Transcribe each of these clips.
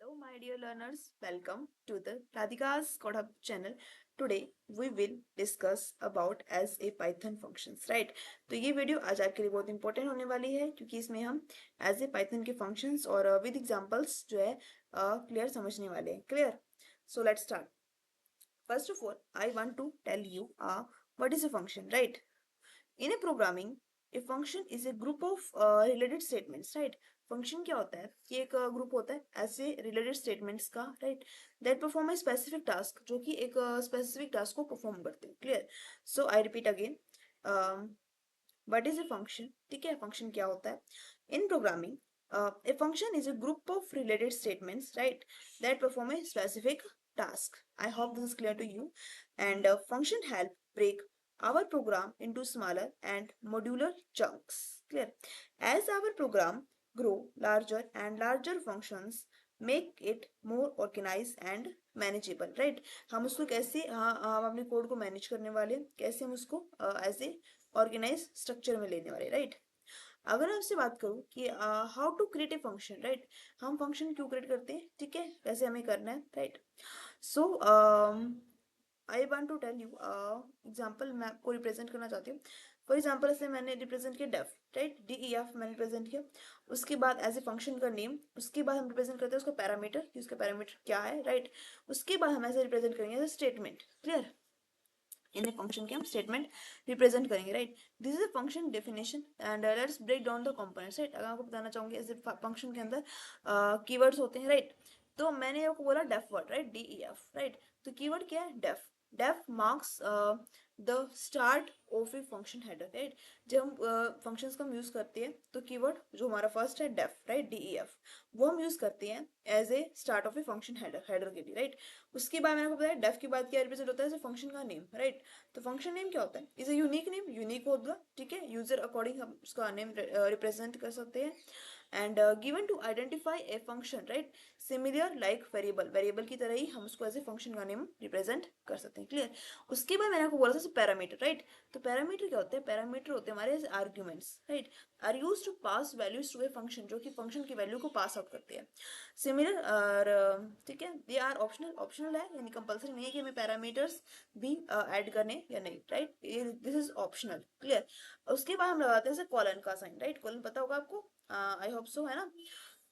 Hello, my dear learners. Welcome to the Radhika's Code Hub channel. Today we will discuss about as a Python functions, right? तो ये video आज आपके लिए बहुत important होने वाली है क्योंकि इसमें हम एज ए पाइथन के फंक्शंस और विद एग्जांपल्स जो है क्लियर समझने वाले हैं. Clear? So let's start. First of all, I want to tell you what is a function, right? In a programming, a function is a group of related statements, right? Function क्या होता है कि एक group होता है ऐसे related statements का, right, that perform a specific task, जो कि एक स्पेसिफिक टास्क को परफॉर्म करते हैं. Clear? So I repeat again, what is a function. ठीक है, फंक्शन क्या होता है इन programming. A function is a group of related statements, right, that perform a specific task. I hope this is clear to you. And function help break our program into smaller and modular chunks. Clear? As our program grow larger and larger, functions make it more organized and manageable, right? हम उसको कैसे, हाँ, हम अपने code को manage करने वाले हैं, कैसे हम उसको एज ए ऑर्गेनाइज स्ट्रक्चर में लेने वाले, राइट? अगर मैं आपसे बात करूं कि how to create a function, right, हम फंक्शन क्यों क्रिएट करते हैं, ठीक है, कैसे हमें करना है, right? So I want to tell you example. मैं आपको रिप्रेजेंट करना चाहती हूँ. फॉर एग्जांपल ऐसे मैंने रिप्रेजेंट किया def, right, D E F मैंने रिप्रेजेंट किया. उसके बाद एज ए फंक्शन का नेम, उसके बाद हम रिप्रेजेंट करते हैं उसका पैरामीटर कि उसका पैरामीटर क्या है, राइट. उसके बाद हम ऐसे रिप्रेजेंट करेंगे एज स्टेटमेंट. क्लियर? इन फंक्शन के हम स्टेटमेंट रिप्रेजेंट करेंगे, right. This is a function definition and let's break down the components, right. अगर आपको बताना चाहूंगी ऐसे फंक्शन के अंदर कीवर्ड्स होते हैं, राइट. तो मैंने आपको बोला def word, right, D E F, right. तो कीवर्ड क्या है? Def. Def marks the start of a function header, right. जब हम फंक्शंस का हम यूज करते हैं तो कीवर्ड जो हमारा फर्स्ट है def, right, D E F, वो हम यूज करते हैं as a start of a function header, header के लिए, राइट. उसके बाद मैंने आपको बताया डेफ के बाद क्या रिप्रेजेंट होता है फंक्शन का नेम, राइट. तो फंक्शन नेम क्या होता है? Is a unique name, unique होगा, ठीक है, यूजर अकॉर्डिंग हम उसका नेम रिप्रेजेंट कर सकते हैं. And given to identify a function, right, similar like variable, variable की तरह ही हम उसको एज ए फंक्शन का नेम रिप्रेजेंट कर सकते हैं. क्लियर? उसके बाद मैंने आपको बोला था पैरामीटर, राइट. तो पैरामीटर क्या होते हैं? पैरामीटर होते हैं हमारे arguments, right, are use to pass values to a function, जो कि फंक्शन की वैल्यू को पास आउट करते हैं. सिमिलर और ठीक है, दे आर ऑप्शनल, ऑप्शनल है यानी कंपलसरी नहीं है कि हमें पैरामीटर्स भी ऐड करने या नहीं, right. This is optional. Clear? उसके बाद हम लगाते हैं कॉलन का साइन, राइट. कॉलन पता होगा आपको, आई होप सो, है ना.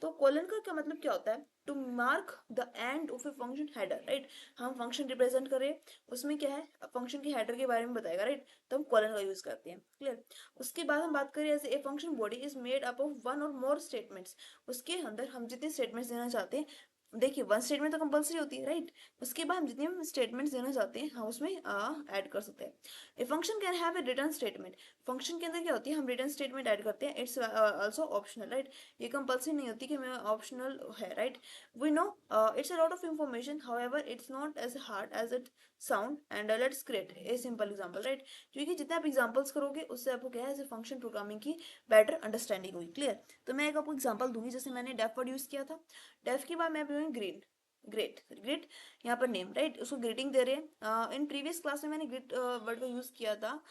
तो कॉलन का क्या मतलब क्या होता है? To mark the end of a function header, right. हम फंक्शन रिप्रेजेंट करें, उसमें क्या है, फंक्शन की हेडर के बारे में बताएगा, राइट. तो हम कॉलन का यूज करते हैं. क्लियर? उसके बाद हम बात करें as a function body is made up of one और मोर स्टेटमेंट्स. उसके अंदर हम जितने स्टेटमेंट्स देना चाहते हैं, देखिए वन स्टेटमेंट तो कंपलसरी होती है, राइट. उसके बाद हम जितने भी स्टेटमेंट्स देना चाहते हैं हम उसमें ऐड कर सकते हैं. A function can have a return statement. Function के अंदर क्या होती है, हम रिटर्न स्टेटमेंट ऐड करते हैं. It's also optional, right. ये कंपलसरी नहीं होती कि मैं ऑप्शनल है, right. We know it's a lot of information, however it's not as hard as it sound. And let's create a simple example, right. क्योंकि जितने आप एग्जांपल्स करोगे उससे आपको क्या है, एज ए फंक्शन प्रोग्रामिंग की बेटर अंडरस्टैंडिंग हुई. क्लियर? तो मैं एक आपको एग्जांपल दूंगी. जैसे मैंने डेफ वर्ड यूज किया था, डेफ के बाद मैं ग्रीन, ग्रेट, ग्रेट, यहाँ पर नेम, राइट, उसको ग्रीटिंग दे रहे हैं. इन प्रीवियस क्लास में मैंने ग्रेट वर्ड का यूज किया था,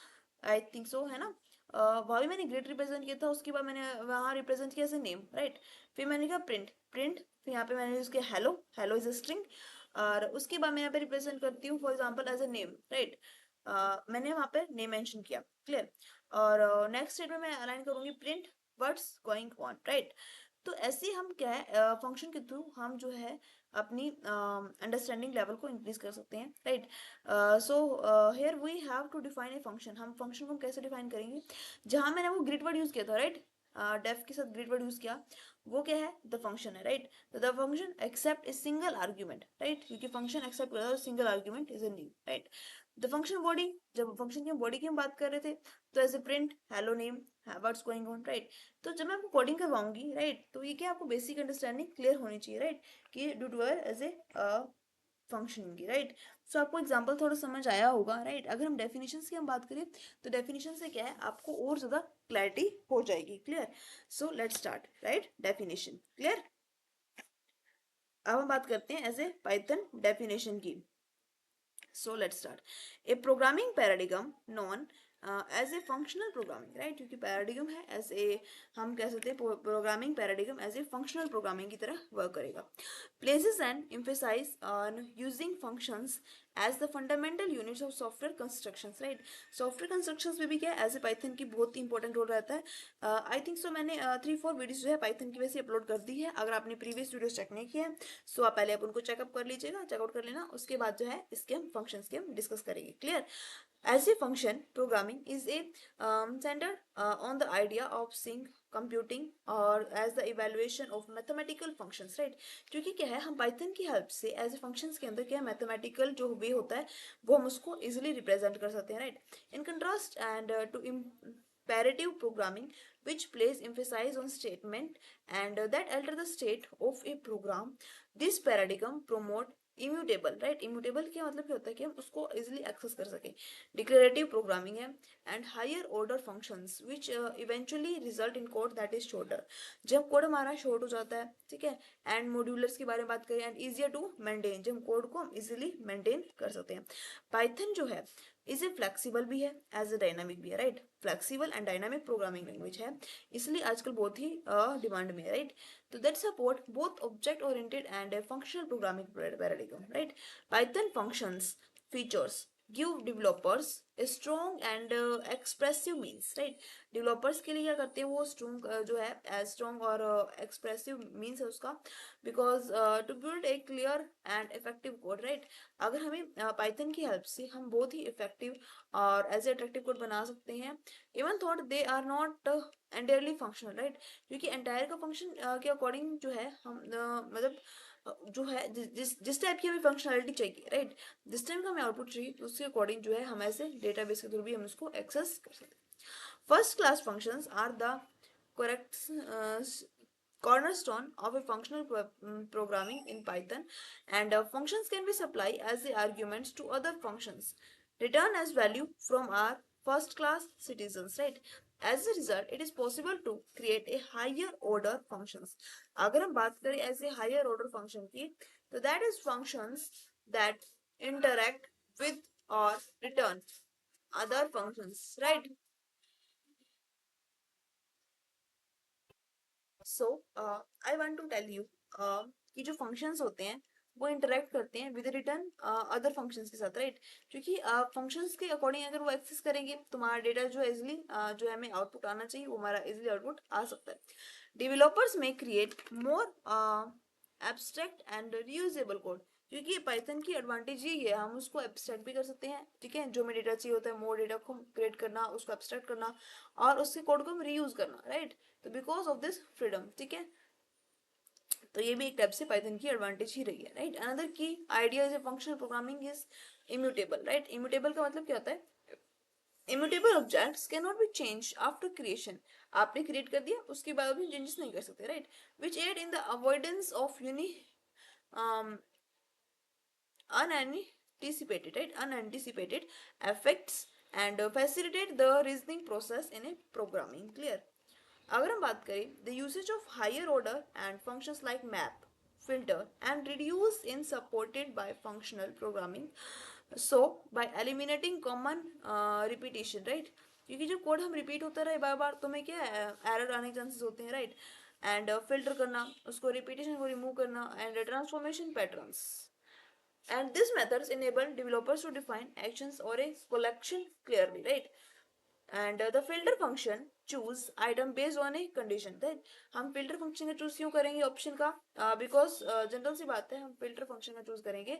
आई थिंक सो, है ना. वहाँ भी मैंने ग्रेट रिप्रेजेंट किया था. उसके बाद मैंने वहाँ रिप्रेजेंट किया एज नेम, राइट. फिर मैंने कहा प्रिंट, प्रिंट. फिर यहाँ पे मैंने यूज किया hello, hello is a string. और उसके बाद मैं यहाँ पे रिप्रेजेंट करती हूँ for example as a name, right. मैंने वहाँ पे नेम मेंशन किया. क्लियर? और नेक्स्ट स्टेट में मैं अलाइन करूंगी print what's going on, right. तो ऐसे ही हम क्या है, फंक्शन के थ्रू हम जो है अपनी अंडरस्टैंडिंग लेवल को इंक्रीज कर सकते हैं, right. So here we have to define a function. हम फंक्शन को कैसे डिफाइन करेंगे? जहां मैंने वो ग्रिड वर्ड यूज किया था, राइट, डेफ के साथ ग्रिड वर्ड यूज किया, वो क्या है? द फंक्शन है, राइट. तो the function accept a single argument, right, क्योंकि फंक्शन एक्सेप्ट करता है single argument is a new, right. The function body, जब फंक्शन की बॉडी की हम बात कर रहे थे, तो ऐसे print hello name what's going on, right. तो जब मैं आपको कोडिंग करवाऊंगी, राइट, तो ये क्या आपको बेसिक अंडरस्टैंडिंग क्लियर होनी चाहिए, राइट, कि do to as a function की, राइट. सो आपको एग्जांपल थोड़ा समझ आया होगा, राइट. अगर हम डेफिनेशंस की हम बात करें तो डेफिनेशन से क्या है, आपको और ज्यादा क्लैरिटी हो जाएगी. Clear? So let's start, right, definition. Clear? अब हम बात करते हैं एज ए पाइथन डेफिनेशन की. So let's start. A programming paradigm known as a functional programming, right, क्योंकि पैराडिगम है एज ए, हम कह सकते हैं programming paradigm as a functional programming की तरह वर्क करेगा. Places and emphasize on using functions as the fundamental units of software constructions, right. Software constructions में भी क्या है, एज ए पाइथन की बहुत ही इंपॉर्टेंट रोल रहता है. आई थिंक सो मैंने 3-4 वीडियोस जो है पाइथन की वैसे अपलोड कर दी है. अगर आपने प्रीवियस वीडियोस चेक नहीं किए हैं सो आप पहले आप उनको चेकअप कर लीजिएगा, चेकआउट कर लेना. उसके बाद जो है इसके हम फंक्शंस के हम डिस्कस करेंगे. Clear. As a function, programming is a centered on the idea of sync computing or as the evaluation of mathematical functions, right. क्योंकि क्या है, हम पाइथन की हेल्प से एज ए फंक्शंस के अंदर क्या है, मैथमेटिकल जो वे होता है वो हम उसको इजिली रिप्रेजेंट कर सकते हैं, right. In contrast and to imperative programming which plays emphasis on statement and that alter the state of a program. This paradigm promote immutable, right. Immutable क्या मतलब क्या होता है कि हम उसको इजिली एक्सेस कर सके. डिक्लेरेटिव प्रोग्रामिंग है and higher order functions which eventually result in code that is shorter. जब कोड हमारा शॉर्ट हो जाता है, ठीक है. एंड मॉड्यूलर्स के बारे में बात करें, एंड इजियर टू मेंटेन, जब कोड को हम इजिली मेंटेन कर सकते हैं. पाइथन जो है इज ए फ्लेक्सिबल भी है एज ए डायनामिक भी है, right. Flexible and dynamic programming language है, इसलिए आजकल बहुत ही डिमांड में है, राइट. तो that support both object oriented and a functional programming paradigm, right. Python functions features give developers a strong and expressive means, right. developers के लिए क्या करते हैं, वो strong जो है strong और expressive means है उसका, because to build a clear and effective code, right. अगर हमें python की help से हम बहुत ही effective और as a attractive code बना सकते हैं, even thought they are not entirely functional, right. क्योंकि एंटायर का फंक्शन के अकॉर्डिंग जो है हम मतलब जो है जिस टाइप की हमें फंक्शनलिटी चाहिए, राइट, जिस टाइप का हमें आउटपुट चाहिए तो उसके अकॉर्डिंग जो है हम ऐसे डेटाबेस के थ्रू भी हम उसको एक्सेस कर सकते हैं. First class functions are the correct cornerstone of a functional programming in Python, and functions can be supplied as the arguments to other functions return as value from our first class citizens, right. As a result, it is possible to create a higher order functions. अगर हम बात करें ऐसे higher order function की, तो that is functions that interact with or return other functions, right. So I want to tell you कि जो functions होते हैं वो इंटरेक्ट करते हैं विद रिटर्न अदर फंक्शंस के साथ, राइट. क्योंकि फंक्शंस के अकॉर्डिंग अगर वो एक्सेस करेंगे तो हमारा डेटा जो है इजिली जो है हमें आउटपुट आना चाहिए वो हमारा इजिली आउटपुट आ सकता है. डेवलपर्स में create more abstract and reusable code, क्योंकि पाइथन की एडवांटेज ये है, हम उसको एब्स्ट्रैक्ट भी कर सकते हैं, ठीक है. जो हमें डेटा चाहिए होता है मोर डेटा को क्रिएट करना, उसको एब्स्ट्रैक्ट करना और उसके कोड को हम रीयूज करना, राइट. तो बिकॉज ऑफ दिस फ्रीडम, ठीक है. तो ये भी एक टाइप से पाइथन की एडवांटेज ही रही है, right. Another key idea is functional programming is immutable, right. Immutable का मतलब क्या होता है, immutable objects can not be change after creation. आपने क्रिएट कर दिया उसके बाद भी चेंजेस नहीं कर सकते, right. Which aid in the avoidance of unanticipated, right, unanticipated effects and facilitate the reasoning process in a programming. Clear. अगर हम बात करें the usage of higher order and functions like map, filter and reduce in supported by functional programming, so by eliminating common repetition, right. क्योंकि जब code हम repeat होता रहे बार बार तो हमें क्या एरर आने के चांसेस होते हैं, राइट. एंड फिल्टर करना, उसको रिपीटेशन को रिमूव करना and transformation patterns, and these methods enable developers to define actions or a collection clearly, right. And the filter function choose item based on a condition, right. हम filter function का choose क्यों करेंगे option का, because general सी बात है हम filter function का choose करेंगे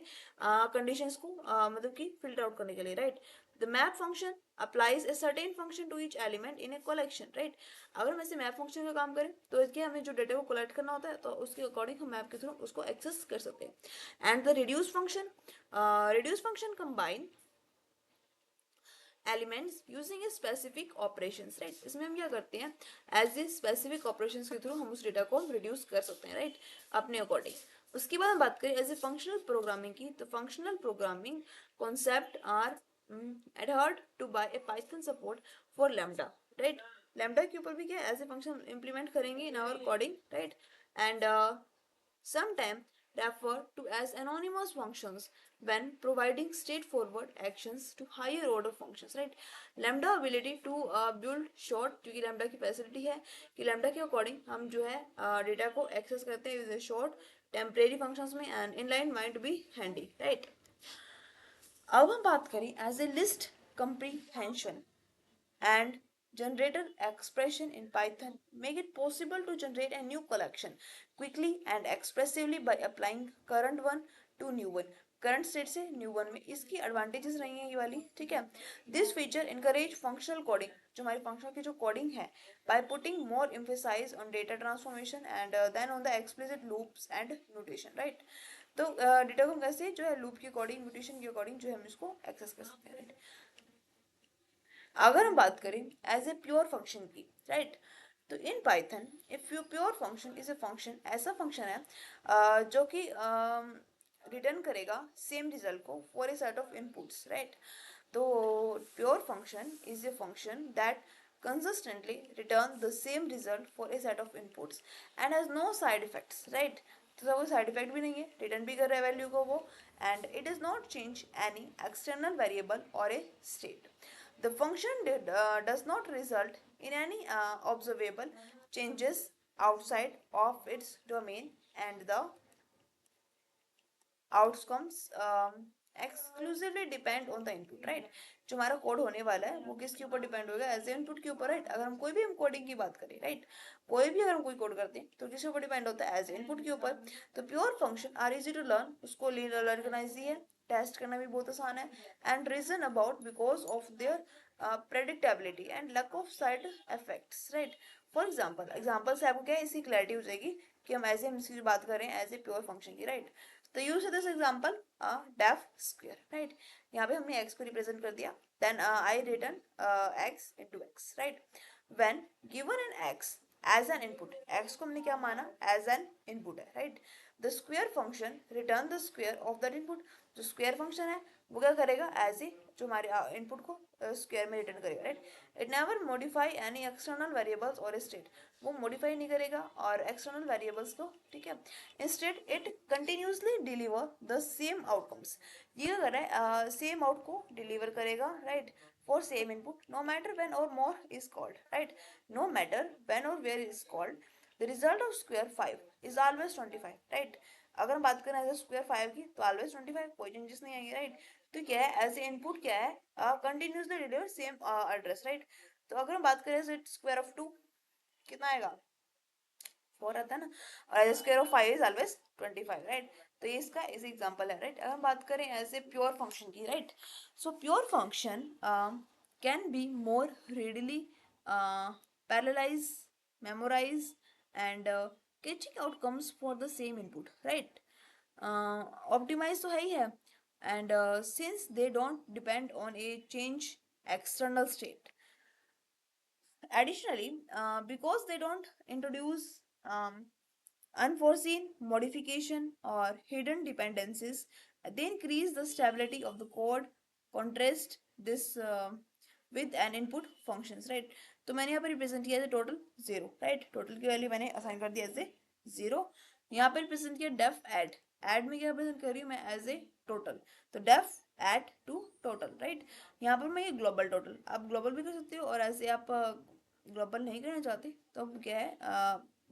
conditions को मतलब कि filter out करने के लिए, right. The map function applies a certain function to each element in a collection, right. अगर हम ऐसे map function का काम करें तो इसके हमें जो डेटा को collect करना होता है तो उसके according हम map के थ्रू उसको access कर सकते हैं. And the reduce function combine elements using a specific operations, right. इसमें हम क्या करते हैं, एज ए स्पेसिफिक ऑपरेशंस के थ्रू हम उस डेटा को रिड्यूस कर सकते हैं, राइट, अपने अकॉर्डिंग. उसके बाद हम बात करें एज ए फंक्शनल प्रोग्रामिंग की, तो functional programming concept are adhered to by a Python support for lambda, right. lambda के ऊपर भी क्या एज ए फंक्शन इंप्लीमेंट करेंगे in our coding, right. And sometime refer to as anonymous functions when providing straightforward actions to higher order functions, right? lambda ability to build short, क्योंकि lambda की facility है कि lambda के according हम जो है data को access करते हैं with a short temporary functions में, and inline might be handy, right? अब हम बात करें as a list comprehension and generator expression in Python make it possible to generate a new collection quickly and expressively by applying current one to new one. Current state से new one में इसकी advantages रही हैं ये वाली, ठीक है। This feature encourage functional coding, जो हमारी फंक्शनल की जो कोडिंग है, by putting more emphasize on data transformation and then on the explicit loops and notation, right. तो डेटा को हम कैसे जो है लूप की अकॉर्डिंग, म्यूटेशन के अकॉर्डिंग जो है हम इसको एक्सेस कर सकते हैं, राइट। अगर हम बात करें एज ए प्योर फंक्शन की, राइट, तो in Python if you pure function is a function, ऐसा फंक्शन है जो कि रिटर्न करेगा सेम रिजल्ट को for a set of inputs, right. तो pure function is a function that consistently return the same result for a set of inputs and has no side effects, right? तो कोई side effect भी नहीं है, return भी कर रहा है वैल्यू को वो, and it is not change any external variable और ए state. The function does not result in any observable changes outside of its domain, and the outcomes exclusively depend on the input, right? जो हमारा code होने वाला है वो किसके ऊपर depend होगा? एज ए इनपुट के ऊपर, राइट? अगर हम कोई भी हम कोडिंग की बात करें, राइट, कोई भी अगर हम कोई कोड करते हैं तो किसके ऊपर डिपेंड होता है? एज ए इनपुट के ऊपर. तो pure function are easy to learn, उसको लर्न करना इजी है, टेस्ट करना भी बहुत आसान है, and reason about because of their predictability and lack of side effects, right. For example से आपको क्या है, इसकी क्लैरिटी हो जाएगी कि हम ऐसे हम इसकी बात कर रहे हैं एज ए प्योर फंक्शन की, राइट. तो use this example def square, right. यहाँ पे हमने x को रिप्रेजेंट कर दिया, then I return x into x, right. When given an x as an input, x को हमने क्या माना? एज एन इनपुट है, right. The square function return the square of that input. जो स्क्वायर फंक्शन है वो क्या करेगा? एज ए जो हमारे इनपुट को स्क्वायर में रिटर्न करेगा, right. It never modify any external variables और स्टेट, वो मॉडिफाई नहीं करेगा और एक्सटर्नल वेरिएबल्स को, ठीक है. Instead it continuously deliver the same outcomes, ये कर रहा है सेम आउट को डिलीवर करेगा, right, for same input, no matter when और more is called, right. No matter when और where is called, the result of square 5 is always 25, right. अगर हम बात करें एज स्क्वायर 5 की तो ऑलवेज 25, कोई चेंजेस नहीं आएंगे, राइट. तो क्या है? एज ए इनपुट क्या है? Continuously deliver same address, right. तो अगर हम बात करें एज स्क्वायर ऑफ 2 कितना आएगा? 4 आता है ना, और as square of 5 is always 25, right. तो ये इसका इज एग्जांपल है, राइट. अगर हम बात करें एज ए प्योर फंक्शन की, right, so pure function can be more readily parallelize, memorize and catching outcomes for the same input, right. Optimize तो है ही है, and since they don't depend on a change external state. Additionally, because they don't introduce unforeseen modification or hidden dependencies, they increase the stability of the code. Contrast this with an input functions, right. तो मैंने यहाँ पर represent किया total 0, right. Total की value मैंने assign कर दिया as a 0. यहाँ पर रिप्रेजेंट किया डेफ एड, एड में क्या रिप्रेजेंट कर रही हूँ मैं? As a total. तो def add to total, right. यहाँ पर मैं ये ग्लोबल टोटल, आप ग्लोबल भी कर सकते हो, और ऐसे आप ग्लोबल नहीं करना चाहते तो अब क्या है,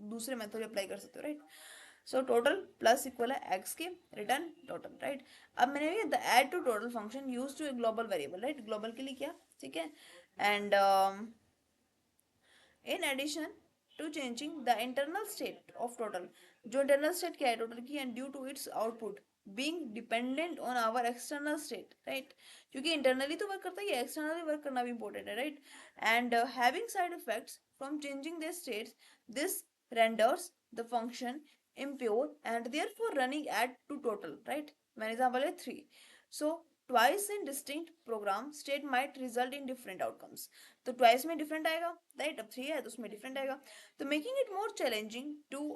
दूसरे मेथड अप्लाई कर सकते हो, right. So total plus equal है एक्स के रिटर्न टोटल, राइट. अब मैंने the add to total function use to a global variable, right. Global के लिए क्या, ठीक है. And in addition to changing the internal state of total, जो इंटरनल स्टेट क्या है टोटल की, and due to its output being dependent on our external state, right. क्योंकि internally तो वर्क करता ही है, externally वर्क करना भी important है, right. And having side effects from changing their states, this renders the function impure and therefore running add to total, right. मैंने example है 3. So twice in distinct program state might result in different outcomes. तो twice में different आएगा, right. अब 3 है तो उसमें different आएगा, तो making it more challenging to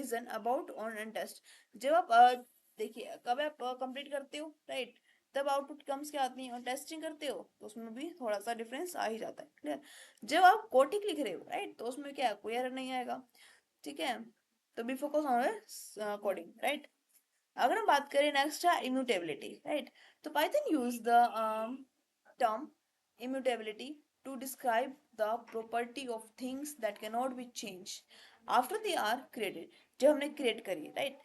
reason about on and test. जब आप देखिए कब आप कंप्लीट करते हो, राइट, तब आउटपुट कम्स क्या आती है, और टेस्टिंग करते हो तो उसमें भी थोड़ा सा डिफरेंस आ ही जाता है, क्लियर. जब आप कोटिक लिख रहे हो, राइट, तो उसमें क्या कोई एरर नहीं आएगा, ठीक है. तो B focus on coding, right. अगर हम बात करें नेक्स्ट है इम्यूटेबिलिटी, राइट। तो Python use the term immutability to describe the property of things that cannot be changed after they are created, जो हमने create करी, right?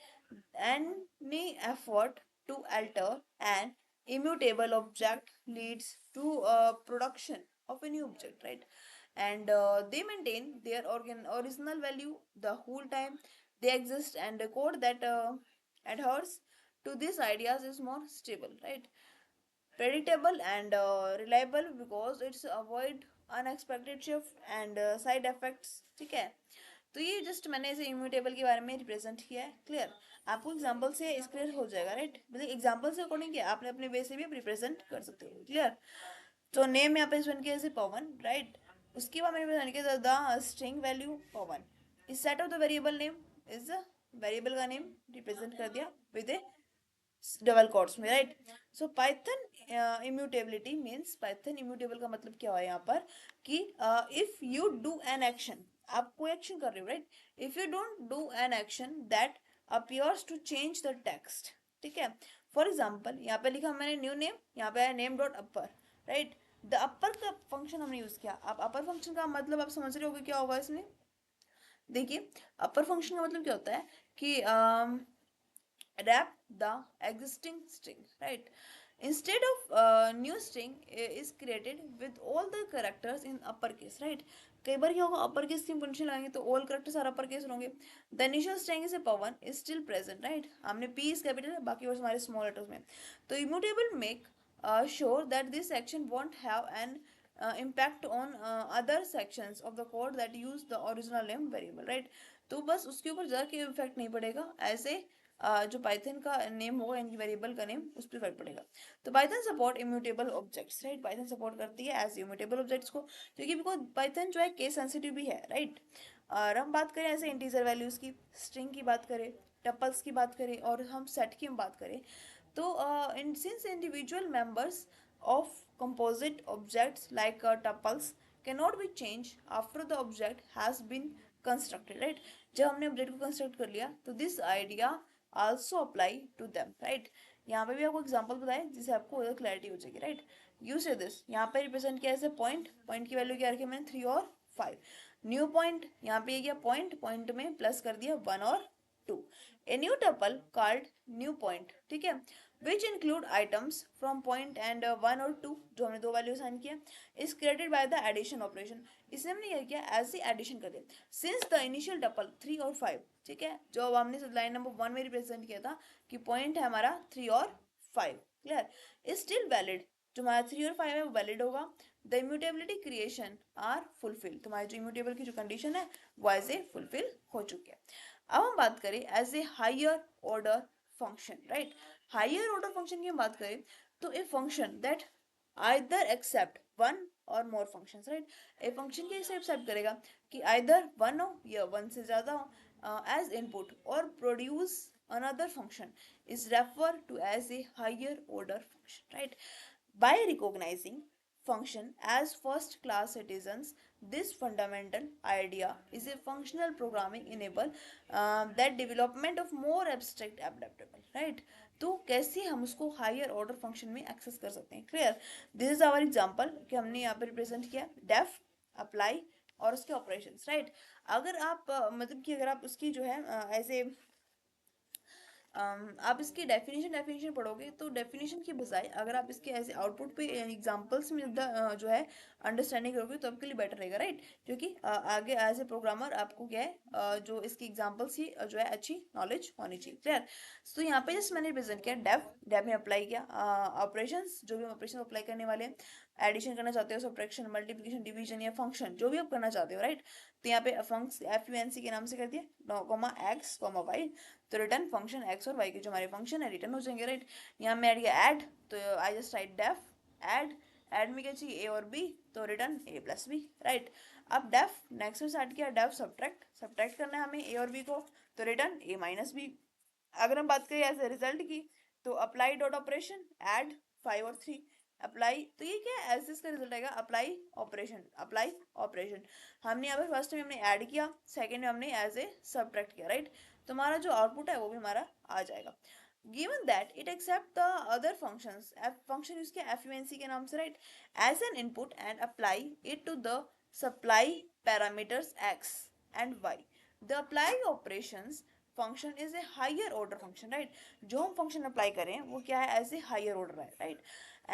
Any effort to alter an immutable object leads to a production of a new object, right? And they maintain their original value the whole time they exist, and the code that adheres to these ideas is more stable, right? Predictable and reliable because it's avoid unexpected shift and side effects, ठीक है। तो ये just मैंने इसे immutable के बारे में represent किया है, क्लियर। आपको एग्जांपल से इस क्लियर हो जाएगा, राइट। मतलब एग्जांपल से अकॉर्डिंग किया, आपने अपने वे से भी रिप्रेजेंट कर सकते हो, क्लियर। तो नेम यहाँ पे बन के जैसे पवन, राइट। उसके बाद मैंने बन के the string value Pawan is set of the variable name is variable का नेम रिप्रेजेंट कर दिया विद ए डबल कोट्स में, right. So Python immutability means, Python immutable का मतलब क्या हुआ यहाँ पर कि if you do an action, आप कोई एक्शन कर रहे हो, right. If you don't do an action that appears to change the text, ठीक है। फॉर एग्जाम्पल यहाँ पे लिखा मैंने न्यू नेम, यहाँ पे name dot upper, right. The upper का फंक्शन हमने यूज किया। अब अपर फंक्शन का मतलब आप समझ रहे होगे क्या होगा इसमें। देखिए, अपर फंक्शन का मतलब क्या होता है कि wrap the existing string, right? Instead of new string is created with all the characters in uppercase, right? कई बार क्या होगा, अपर केस की पोजीशन लगाएंगे तो all characters are upper case होंगे। The initial string is a Pawan is still present, right. हमने P is capital है, बाकी वर्ड्स हमारे स्मॉल लेटर्स में। तो immutable make sure that this section won't have an impact on other sections of the code that use the original name variable, right? तो बस उसके ऊपर ज़्यादा कोई इफेक्ट नहीं पड़ेगा, ऐसे जो पाइथन का नेम होगा, इनकी वेरिएबल का नेम, उस पर फर्क पड़ेगा। तो Python support immutable objects, right. Python support करती है एज इम्यूटेबल ऑब्जेक्ट्स को, क्योंकि बिकॉज पाइथन जो है केस सेंसिटिव भी है, राइट। और हम बात करें ऐसे इंटीजर वैल्यूज की, स्ट्रिंग की बात करें, टपल्स की बात करें, और हम सेट की हम बात करें, तो since individual members of composite objects like tuples cannot be changed after the object has been constructed, right? जब हमने ऑब्जेक्ट को कंस्ट्रक्ट कर लिया तो this idea also apply to them, right. यहाँ पे भी आपको एग्जांपल बताए जिससे आपको क्लैरिटी हो जाएगी, राइट। यू से दिस यहाँ पे रिप्रेजेंट किया ऐसे पॉइंट, पॉइंट की वैल्यू क्या रखी मैंने 3 और 5। न्यू पॉइंट यहाँ पे क्या पॉइंट, पॉइंट में प्लस कर दिया 1 और 2। A new tuple called new point, ठीक है, which include items from point and 1 और 2, जो हमने दो वैल्यू असाइन किया, is created by the addition operation। इसने हमने क्या किया, ऐसे एडिशन कर दिया since the initial tuple 3 और 5, ठीक है। जो अब हमने लाइन नंबर 1 में रिप्रेजेंट किया था कि पॉइंट है हमारा 3 और 5, क्लियर, इज स्टिल वैलिड। जो हमारा 3 और 5 है वो वैलिड होगा। The immutability creation are fulfil, तुम्हारी जो इम्यूटेबल की जो कंडीशन है वो एज ए फुलफिल हो चुकी है। अब हम बात करें as a higher order function, right. Higher order function की हम बात करें तो a function that either accept one और more functions, right. A function कैसे एक्सेप्ट करेगा कि आइदर वन हो या वन से ज्यादा हो एज इनपुट और produce another function is refer to as a higher order function, right. By recognizing function as first class citizens, this fundamental idea is a functional programming enable that development of more abstract adaptable, right। तो कैसे हम उसको higher order function में access कर सकते हैं, clear. This is our example कि हमने यहाँ पे रिप्रेजेंट किया डेफ, अप्लाई और उसके ऑपरेशंस, राइट। अगर आप मतलब कि अगर आप उसकी जो है ऐसे आप इसकी डेफिनेशन पढ़ोगे तो डेफिनेशन की बजाय अगर आप इसके ऐसे आउटपुट पे एग्जांपल्स में जो है अंडरस्टैंडिंग करोगे तो आपके लिए बेटर रहेगा, राइट। क्योंकि आगे एज ए प्रोग्रामर आपको क्या है जो इसकी एग्जांपल्स ही जो है अच्छी नॉलेज होनी चाहिए, क्लियर। तो यहाँ पे जस्ट मैंने प्रेजेंट किया डेफ, डेफ में अप्लाई किया ऑपरेशंस, जो भी हम ऑपरेशन अप्लाई करने वाले हैं, एडिशन करना चाहते हो, सब्ट्रैक्शन, मल्टीप्लिकेशन, डिवीजन या फंक्शन जो भी आप करना चाहते हो, राइट। तो यहाँ पे FUNC के नाम से कर दिया कॉमा एक्स कॉमा वाई, तो रिटर्न फंक्शन एक्स और वाई के जो हमारे फंक्शन है रिटर्न हो जाएंगे, राइट। यहाँ में ऐड किया ऐड, तो I just write def add, add में क्या चाहिए ए और बी, तो return a plus b, right. अब डेफ नेक्स्ट में स्टार्ट किया डेफ सब्ट्रैक्ट, सब्ट्रैक्ट करना है हमें ए और बी को, तो रिटर्न ए माइनस बी। अगर हम बात करें एज ए रिजल्ट की तो अप्लाई डॉट ऑपरेशन ऐड 5 और 3, अप्लाई, तो ये क्या है एज इसका रिजल्ट आएगा अप्लाई ऑपरेशन, अप्लाई ऑपरेशन। हमने यहाँ पे फर्स्ट में हमने ऐड किया, सेकंड में हमने एज ए सब्ट्रैक्ट किया, राइट। तो हमारा जो आउटपुट है वो भी हमारा आ जाएगा। given that it accept the other functions, function use किया func के नाम से, right, as an input and apply it to the supply parameters x and y. The apply operations function is a higher order function, right. जो हम function apply करें वो क्या है, as a higher order है, right.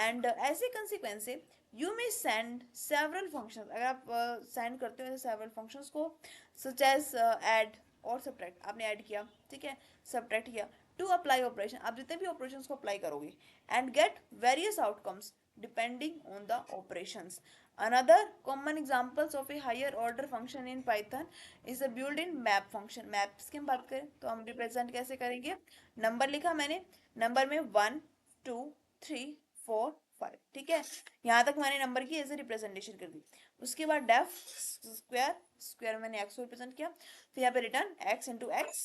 And as a consequence you may send several functions, अगर आप send करते हो ऐसे several functions को, such as add और subtract, आपने add किया, ठीक है, subtract किया, to apply operation, आप जितने भी operations को apply करोगे, and get various outcomes depending on the operations. Another common examples of a higher order function in Python is a built-in map function. maps की हम बात करें तो हम represent कैसे करेंगे, नंबर लिखा मैंने, नंबर में 1 2 3 4 5, ठीक है, यहाँ तक मैंने नंबर की ऐसे रिप्रेजेंटेशन कर दी। उसके बाद डेफ स्क्वायर, स्क्वायर मैंने एक्स को रिप्रेजेंट किया, फिर यहाँ पे रिटर्न एक्स इंटू एक्स।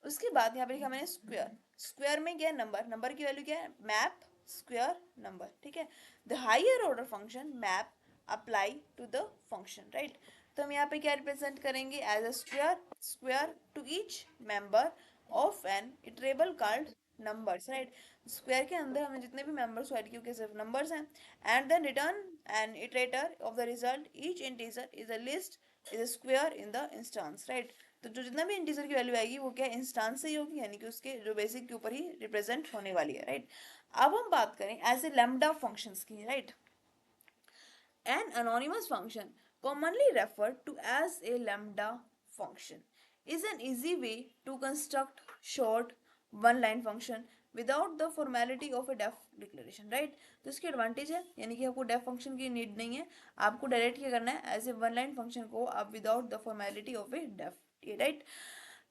उसके बाद यहाँ पे लिखा मैंने स्क्वायर, स्क्वायर में क्या है, नंबर, नंबर की वैल्यू क्या है, मैप स्क्वायर नंबर, ठीक है। The higher order function map apply to the function, right. तो हम यहाँ पे क्या रिप्रेजेंट करेंगे, as a square, square to each member of an iterable called numbers, right. Square के अंदर हमने जितने भी मेंबर्स को ऐड किए वो सिर्फ नंबर्स हैं, and then return an iterator of the result, each integer is a list is a square in the instance, right. तो जो जितना भी इंटीजर की वैल्यू आएगी वो क्या इंस्टांस से ही होगी, यानी कि उसके जो बेसिक के ऊपर ही रिप्रेजेंट होने वाली है, राइट। अब हम बात करें एज ए लैम्डा फंक्शंस की, right. An anonymous function, commonly referred to as a lambda function, is an easy way to construct short one-line function without the formality of a def declaration, right। तो इसकी advantage है, यानी कि आपको def function की need नहीं है, आपको डायरेक्ट क्या करना है, as a one line function को आप without the formality of a def, right.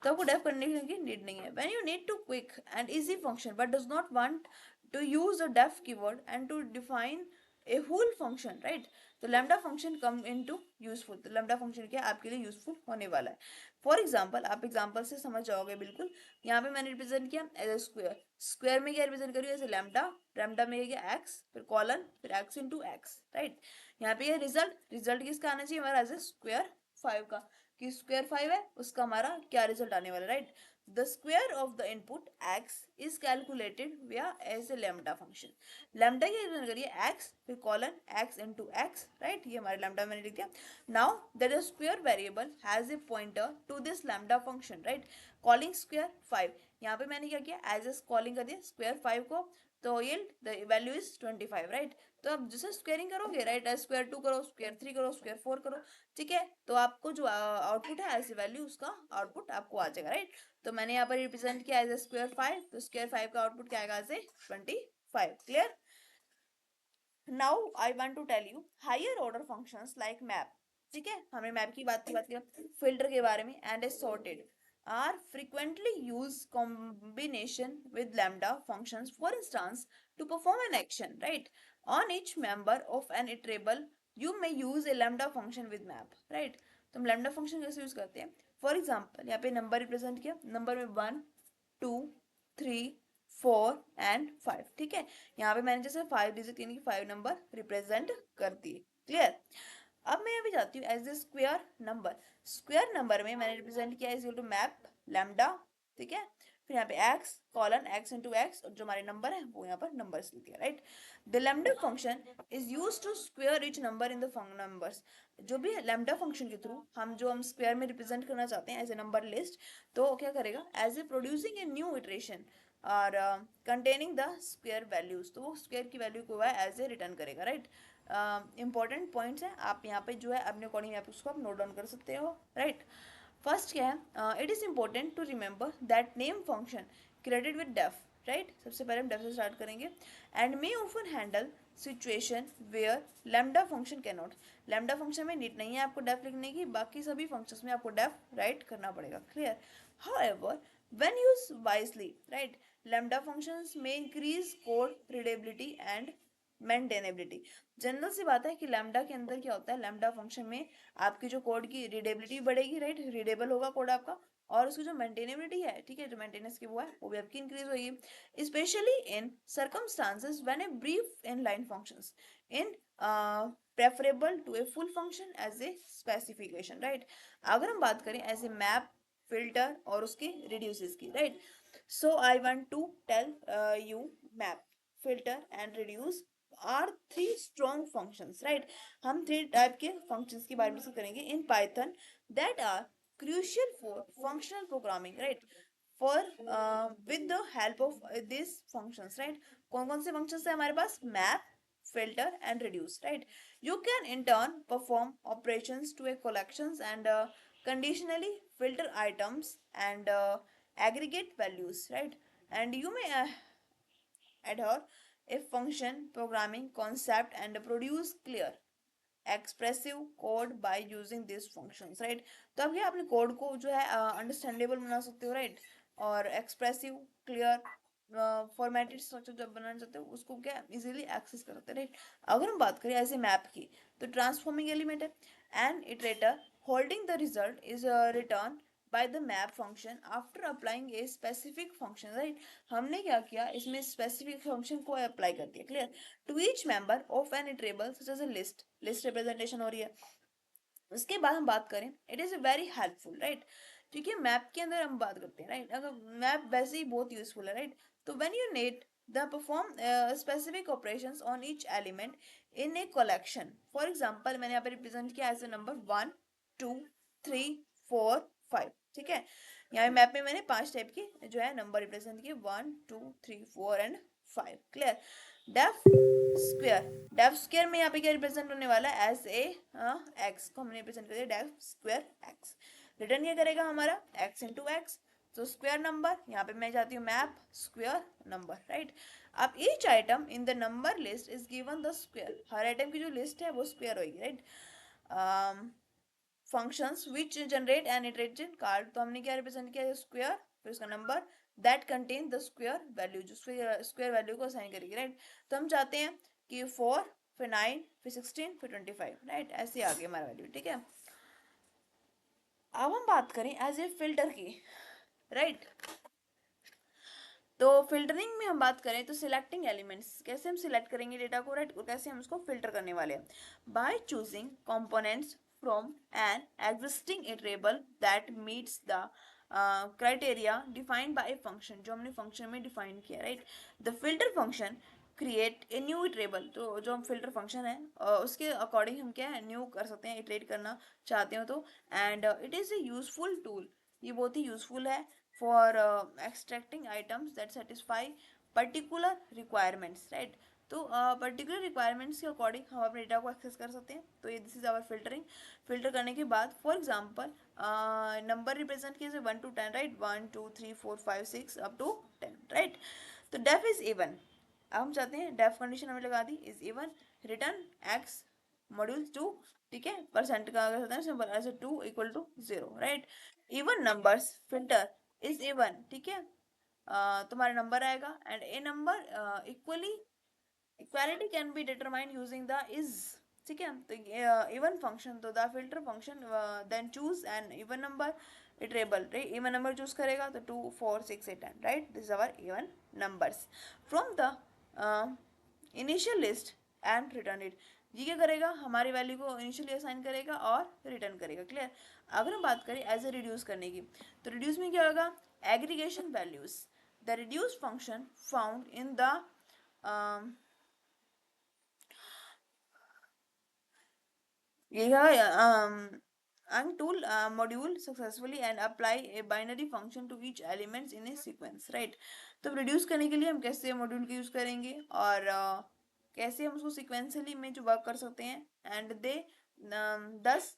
तो आपको डेफ करने की नीड नहीं है। When you need to quick and easy function but does not want to use the def keyword and to define a whole function, right. तो lambda function come into useful, तो lambda function क्या आपके लिए useful होने वाला है। For example, आप example से समझ जाओगे बिल्कुल। यहाँ पे मैंने रिप्रेजेंट किया एज ए स्क्वायर, स्क्वायर में क्या रिप्रेजेंट करी एज ए लैम्डा, लैम्डा में क्या एक्स, फिर कॉलन, फिर एक्स इंटू एक्स, राइट। यहाँ पे ये रिजल्ट, रिजल्ट किसका आना चाहिए हमारा, एज ए स्क्वायर 5 का, कि स्क्वायर 5 है उसका हमारा क्या रिजल्ट आने वाला, right. The square of the input x is calculated via as a lambda function. Lambda की रिप्रेजेंट करिए x, फिर colon x into x, right, ये हमारे लैम्डा मैंने लिख दिया। Now that the square variable has a pointer to this lambda function, right. Calling square 5, यहाँ पे मैंने क्या किया, एज ए कॉलिंग कर दिया स्क्वायर 5 को, तो ये द वैल्यू इज 25, राइट। तो अब जैसे स्क्वेयरिंग करोगे, राइट, स्क्वायर 2 करो, स्क्वायर 3 करो, स्क्वायर 4 करो, ठीक है, तो आपको जो आउटपुट है ऐसी वैल्यू उसका आउटपुट आपको आ जाएगा, राइट। तो मैंने यहाँ पर रिप्रेजेंट किया एज ए स्क्वायर 5, तो स्क्वायर 5 का आउटपुट क्या आएगा, as a 25, clear. Now I want to tell you higher order functions like map, ठीक है, हमने मैप की बात की फिल्टर के बारे में, and A sorted are frequently used combination with lambda functions, for instance to perform an action, right, on each member of an iterable you may use a lambda function with map, right। तो हम lambda function कैसे use करते हैं, for example यहाँ पे number represent किया, number में 1 2 3 4 and 5, ठीक है, यहाँ पे मैंने जैसे 5 डिजिट यानी कि 5 नंबर रिप्रेजेंट कर दिए, क्लियर। अब मैं अभी जाती हूँ as a square number, square number में मैंने रिप्रेजेंट किया इज टू मैप लैम्डा, ठीक है, फिर यहाँ पे x colon x into x, और जो हमारे नंबर है वो यहाँ पर नंबर्स लिख दिया, right. The lambda function is use to square each number in the numbers, जो भी लैम्डा फंक्शन के थ्रू हम स्क्वायर में रिप्रेजेंट करना चाहते हैं एज ए नंबर लिस्ट, तो क्या करेगा, as a producing a new iteration और कंटेनिंग द स्क्वायर वैल्यूज, तो वो स्क्वायर की वैल्यू को एज ए रिटर्न करेगा, राइट। इंपॉर्टेंट पॉइंट्स हैं, आप यहाँ पे जो है अपने अकॉर्डिंग यहाँ पे उसको आप नोट डाउन कर सकते हो, राइट। फर्स्ट क्या है, it is important to remember that name function created with def, right, सबसे पहले हम डेफ से स्टार्ट करेंगे, and may often handle situation where lambda function can not, lambda function में नीड नहीं है आपको डेफ लिखने की, बाकी सभी फंक्शंस में आपको डेफ राइट करना पड़ेगा, clear. However when used wisely, right, lambda functions may increase code readability and maintainability. General सी बात है कि लैम्डा के अंदर क्या होता है, लैम्डा फंक्शन में आपकी जो कोड की रीडेबिलिटी बढ़ेगी, राइट, रीडेबल होगा कोड आपका, और उसकी जो मेंटेनेबिलिटी है, ठीक है, जो मेंटेनेंस की वो है वो भी आपकी इंक्रीज होगी, specially in circumstances when a brief inline functions in preferable to a full function as a specification, right. अगर हम बात करें एज ए मैप फिल्टर और उसके रिड्यूसेस की, right. So I want to tell you map, filter and reduce are three strong functions, right. हम three type के functions के बारे में डिस्कस करेंगे in Python that are crucial for functional programming, right. For with the help of this functions, right. कौन कौन से functions है हमारे पास? Map, filter and reduce, right. You can in turn perform operations to a collections and conditionally filter items and aggregate values, right. And you may adhere a function programming concept and produce clear expressive code by using this functions, right. तो अब क्या अपने code को जो है understandable बना सकते हो, राइट. और एक्सप्रेसिव, क्लियर, फॉर्मेटेड स्ट्रक्चर जब बनाना चाहते हो उसको क्या इजीली एक्सेस कर सकते हैं, राइट. अगर हम बात करें ऐसे मैप की, तो ट्रांसफॉर्मिंग एलिमेंट है. And iterator holding the result is return by the map function after applying a specific function, right. हमने क्या किया, इसमें specific function को apply कर दिया, clear. To each member of an iterable such as a list representation हो रही है. उसके बाद हम बात करें, it is very helpful, right. क्योंकि मैप के अंदर हम बात करते हैं, राइट. अगर मैप वैसे ही बहुत यूजफुल है, राइट. तो when you need the perform specific operations on each element in a collection, for example मैंने यहाँ पे रिप्रेजेंट किया एज ए नंबर 1 2 3 4 5, ठीक है. यहाँ मैप में मैंने 5 टाइप की जो है नंबर रिप्रेजेंट किए, 1 2 3 4 and 5, clear. Def square, def square में यहाँ पे क्या रिप्रेजेंट होने वाला है? एज ए एक्स को हमने रिप्रेजेंट कर दिया, डेफ स्क्वायर एक्स. रिटर्न क्या करेगा हमारा? X into x. तो स्क्वायर नंबर, यहाँ पे मैं जाती हूँ मैप स्क्वायर नंबर, राइट. अब each item in the number list is given the square, her item की जो लिस्ट है वो स्क्वायर होगी, right. Functions which generate N iteration card, तो हमने क्या रिप्रेजेंट किया? स्क्वायर, फिर उसका number that contain the square value, जो स्क्वायर वैल्यू को असाइन करेगी, राइट. तो हम चाहते हैं कि 4 फिर 9 फिर 16 फिर 25, राइट. ऐसे आ गया हमारा वैल्यू, ठीक है. अब हम बात करें एज ए फिल्टर की, राइट. तो फिल्टरिंग में हम बात करें तो सिलेक्टिंग एलिमेंट्स, कैसे हम सिलेक्ट करेंगे डेटा को, राइट. और कैसे हम उसको फिल्टर करने वाले हैं? By choosing components from an existing iterable that meets the criteria defined by a function, जो हमने function में define किया, right. The filter function create a new iterable, तो जो हम filter function है उसके according हम क्या है new कर सकते हैं, iterate करना चाहते हो तो. and it is a useful tool, ये बहुत ही यूजफुल है for extracting items that satisfy particular requirements, right. तो पर्टिकुलर रिक्वायरमेंट्स के अकॉर्डिंग हम अपने डेटा को एक्सेस कर सकते हैं. तो ये this is our filtering. Filter करने के बाद फॉर एग्जांपल नंबर रिप्रेजेंट किए 1 to 10, right. 1 2 3 4 5 6 up to 10, right. तो डेफ इज इवन, अब हम चाहते हैं डेफ कंडीशन हमें लगा दी, is even, return x module 2, ठीक है. परसेंट का अगर होता है सिंपल ऐसे 2 equal to 0, right. Even numbers filter is even, ठीक है. तुम्हारा नंबर आएगा and a number equally, equality can be determined using the is, ठीक है. तो इवन फंक्शन, तो the filter function then choose an even number iterable, right. Even number choose करेगा तो 2 4 6 8 10, right. This is our even numbers from the initial list and return it. ये क्या करेगा? हमारी वैल्यू को इनिशियली असाइन करेगा और रिटर्न करेगा, क्लियर. अगर हम बात करें एज ए रिड्यूस करने की, तो रिड्यूस में क्या होगा? Aggregation values, the reduce function found in the untool module successfully and apply a binary function to each elements in a sequence, right. तो रिड्यूस करने के लिए हम कैसे मॉड्यूल का यूज करेंगे और कैसे हम उसको सिक्वेंसली में जो वर्क कर सकते हैं. एंड दे दस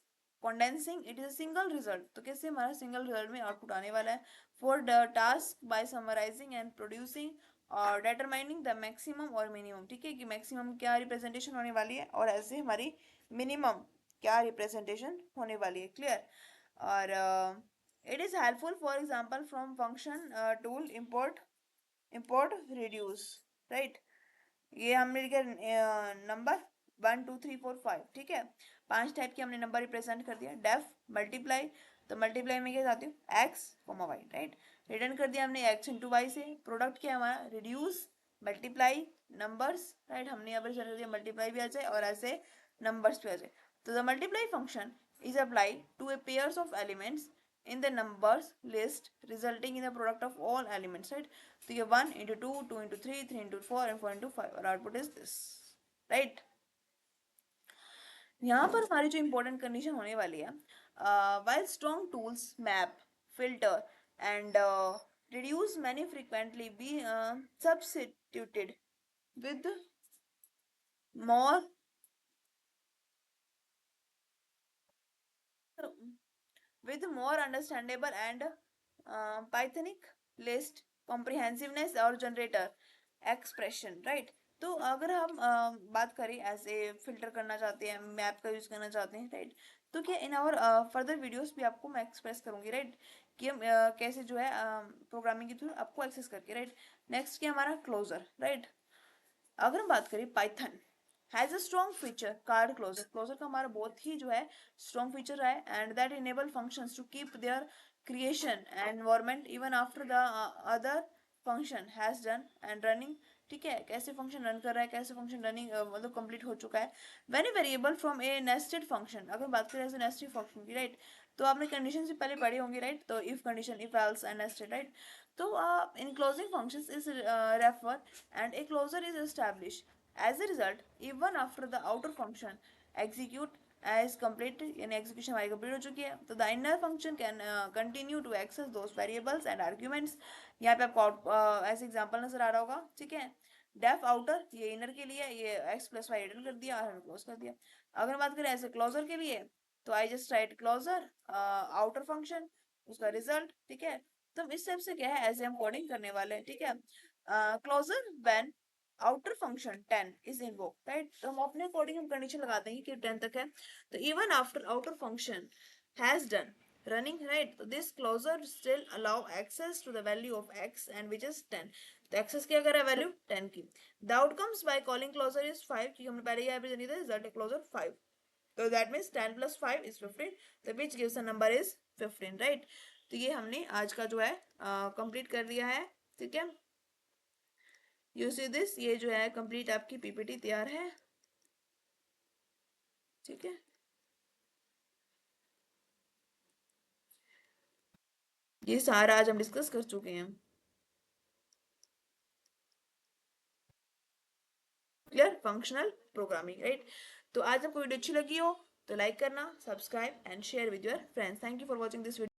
condensing it is a single result, तो कैसे हमारा सिंगल रिजल्ट में आउटपुट आने वाला है. For the task by summarizing and producing और डिटरमाइनिंग द मैक्सिमम और मिनिमम, ठीक है. कि मैक्सिमम क्या रिप्रेजेंटेशन होने वाली है और ऐसे हमारी मिनिमम क्या रिप्रेजेंटेशन होने वाली है, क्लियर. और it is helpful for example from function tool import reduce, right. ये हमने लिखा नंबर 1 2 3 4 5, ठीक है. 5 टाइप के हमने नंबर रिप्रेजेंट कर दिया. डेफ मल्टीप्लाई, तो मल्टीप्लाई में क्या जाती हूँ x comma y, right. Return कर दिया हमने एक्स इंटू वाई से. प्रोडक्ट क्या हमारा? Reduce multiply numbers, right. हमने यहाँ पर कर दिया मल्टीप्लाई भी आ जाए और ऐसे नंबर्स भी आ जाए. तो the multiply function is applied to a pairs of elements in the numbers list resulting in the product of all elements, right? तो ये 1 into 2, 2 into 3, 3 into 4 and 4 into 5 और output is this, right? यहाँ पर हमारी जो important condition होने वाली है, while strong tools map, filter and reduce many frequently be substituted with more understandable and Pythonic list comprehensiveness और generator expression, right? तो अगर हम बात करें एज ए फिल्टर करना चाहते हैं, मैप का यूज करना चाहते हैं, राइट? तो क्या इन आवर फर्दर वीडियोस भी आपको मैं एक्सप्रेस करूंगी, राइट? कि हम कैसे जो है प्रोग्रामिंग के थ्रू आपको एक्सेस करके, राइट? नेक्स्ट क्या हमारा क्लोजर, राइट? अगर हम बात करें Python has a strong feature called closure, closure का हमारा बहुत ही जो है स्ट्रॉन्ग फीचर है and that enable functions to keep their creation environment even after the other function has done and running, ठीक है? कैसे फंक्शन रन कर रहा है, कैसे फंक्शन रनिंग मतलब कंप्लीट हो चुका है। When a variable from A nested function, अगर बात करें ऐसे नेस्टेड फंक्शन की, राइट? तो आपने कंडीशन से पहले पढ़ी होंगी, राइट? तो if condition, if else and nested, right? तो enclosing functions is refer and a closure is established. As a result, even after the outer function execute as complete, यानी execution हमारी complete हो चुकी है, तो the inner function can continue to access those variables and arguments. यहाँ पे आपको ऐसे एग्जाम्पल नजर आ रहा होगा, ठीक है? डेफ आउटर ये इनर के लिए, ये x प्लस वाई रिटर्न कर दिया और क्लोज कर दिया। अगर बात करें ऐसे क्लोजर के लिए, तो I just write closure outer function, उसका रिजल्ट, ठीक है? तो इस टाइप से क्या है, ऐसे हम कोडिंग करने वाले हैं, ठीक है? Closure when outer function 10 is invoked, right? तो हम अपने कोडिंग हम कंडीशन लगाते हैं कि 10 तक है, तो even after outer function has done running, right? So this closure still allow access to the value of x and which is 10. तो access क्या कर रहा है, वैल्यू 10 की। the outcomes by calling closure is 5, क्योंकि हमने पहले यहाँ पे जानी था result closure 5, तो that means 10 plus 5 is 15, so which gives the number is 15, right? तो ये हमने आज का जो है कंप्लीट कर दिया है, ठीक है? यू सी दिस, ये जो है कंप्लीट आपकी पीपीटी तैयार है, ठीक है? ये सारा आज हम डिस्कस कर चुके हैं, क्लियर? Functional programming, right? तो आज आपको वीडियो अच्छी लगी हो तो लाइक करना, subscribe and share with your friends. Thank you for watching this video.